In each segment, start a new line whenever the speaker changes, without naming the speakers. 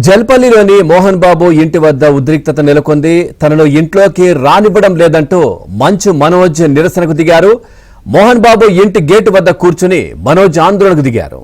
జల్పల్లిలోని మోహన్ బాబు ఇంటి వద్ద ఉద్రిక్తత నెలకొంది. తనను ఇంట్లోకి రానివ్వడం లేదంటూ మంచు మనోజ్ నిరసనకు దిగారు. మోహన్ బాబు ఇంటి గేటు వద్ద కూర్చుని మనోజ్ ఆందోళనకు దిగారు.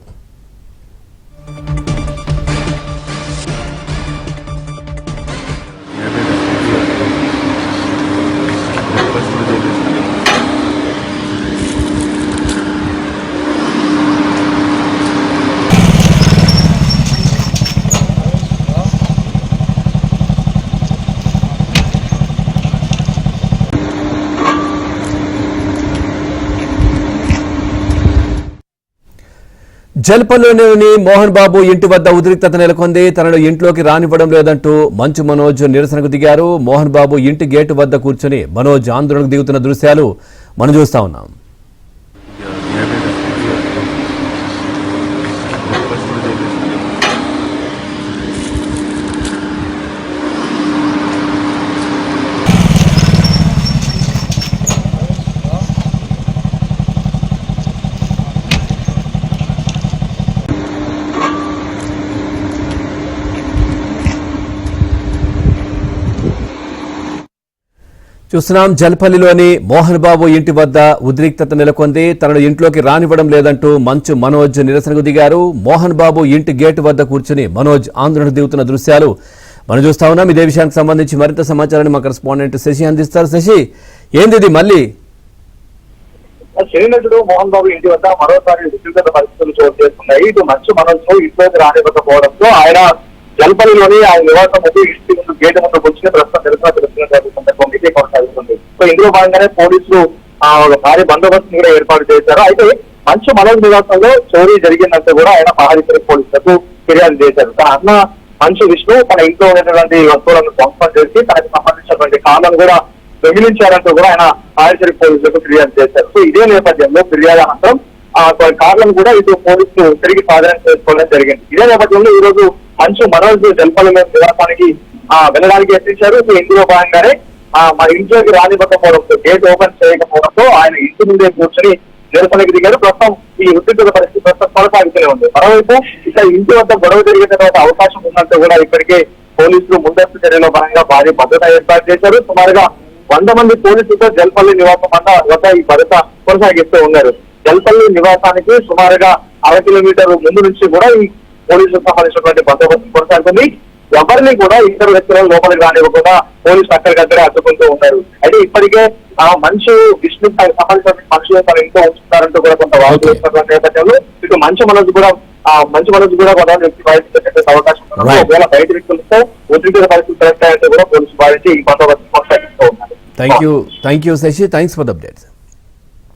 జల్పల్లిలోని మోహన్ బాబు ఇంటి వద్ద ఉద్రిక్తత నెలకొంది. తనను ఇంట్లోకి రానివ్వడం లేదంటూ మంచు మనోజ్ నిరసనకు దిగారు. మోహన్ బాబు ఇంటి గేటు వద్ద కూర్చొని మనోజ్ ఆందోళనకు దిగుతున్న దృశ్యాలు మనం చూస్తా ఉన్నాం. చూస్తున్నాం, జల్పల్లిలోని మోహన్ బాబు ఇంటి వద్ద ఉద్రిక్తత నెలకొంది. తనను ఇంట్లోకి రానివ్వడం లేదంటూ మంచు మనోజ్ నిరసనకు దిగారు. మోహన్ బాబు ఇంటి గేటు వద్ద కూర్చుని మనోజ్ ఆందోళనకు దిగుతున్న దృశ్యాలు మనం చూస్తా ఉన్నాం. ఇదే విషయానికి సంబంధించి మరింత సమాచారాన్ని మా కరెస్పాండెంట్ శశి అందిస్తారు. శశి, ఏంది ఇది మళ్ళీ?
శ్రీనటుడు మోహన్ బాబు ఇంటి వద్ద మరోసారి ఉద్రిక్తత పరిస్థితులు చోటు చేసుకున్నాయి. ఇటు మంచు మనోజ్ ఇంట్లోకి రానివ్వకపోవడంతో ఆయన జల్పల్లిలోని ఆయన నివాసం ముందు ఇంటి ముందు గేటు ముందు కూర్చుని ప్రస్తుతం నిరసన తెలుస్తున్న ఇదే కొనసాగుతుంది. సో ఇందులో భాగంగానే పోలీసులు భారీ బందోబస్తును కూడా ఏర్పాటు చేశారు. అయితే మంచు మనోజ్ నివాసంలో చోరీ జరిగిందంటే కూడా ఆయన మహాదిపుర పోలీసులకు ఫిర్యాదు చేశారు. తన అన్న మంచు విష్ణు తన ఇంట్లో ఉన్నటువంటి వస్తువులను ధ్వంసం చేసి తనకు సంబంధించినటువంటి కాళ్ళను కూడా దొంగిలించారంటూ కూడా ఆయన మహాదిపుర పోలీసులకు ఫిర్యాదు చేశారు. సో ఇదే నేపథ్యంలో ఫిర్యాదు అనంతరం కార్లను కూడా ఇటు పోలీసులు తిరిగి స్వాధీనం చేసుకోవడం జరిగింది. ఇదే నేపథ్యంలో ఈ రోజు మంచు మనోజ్ జల్పల్లి నివాసానికి వెళ్ళడానికి యత్నించారు. సో ఇందులో భాగంగానే మా ఇంట్లోకి రానివ్వకపోవడంతో గేట్ ఓపెన్ చేయకపోవడంతో ఆయన ఇంటి ముందే కూర్చొని నిరసనకి దిగారు. ప్రస్తుతం ఈ ఉద్రిక్తత పరిస్థితి ప్రస్తుతం కొనసాగుతూనే ఉంది. మరోవైపు ఇక్కడ ఇంటి వద్ద గొడవ జరిగిన తర్వాత అవకాశం ఉన్నట్టు కూడా ఇప్పటికే పోలీసులు ముందస్తు చర్యలో భాగంగా భారీ భద్రత ఏర్పాటు చేశారు. సుమారుగా 100 మంది పోలీసులతో జల్పల్లి నివాసం వద్ద ఈ భద్రత కొనసాగిస్తూ ఉన్నారు. జల్పల్లి నివాసానికి సుమారుగా 1/2 కిలోమీటర్ ముందు నుంచి కూడా ఈ పోలీసులకు సంబంధించినటువంటి బందోబస్తు కొనసాగుతుంది. ఎవరిని కూడా ఇతర వ్యక్తులను లోపలికి రానివ్వకుండా పోలీసులు అక్కడికక్కడే అడ్డుకుంటూ ఉన్నారు. అయితే ఇప్పటికే మంచు విష్ణు సంబంధించిన మనుషులు తన ఇంట్లో ఉంచుతారంటూ కూడా కొంత వార్తలు వస్తున్న నేపథ్యంలో ఇటు మంచు మనోజ్ కూడా కొంతమంది వ్యక్తి బయటకు వచ్చే అవకాశం ఉంది. ఒకవేళ బయట వ్యక్తులతో ఉద్రిక్త పరిస్థితులు పెడతాయంటే కూడా పోలీసులు భావించి ఈ బందోబస్తు కొనసాగిస్తూ ఉన్నారు.
Thank you Shashi, thanks for the updates.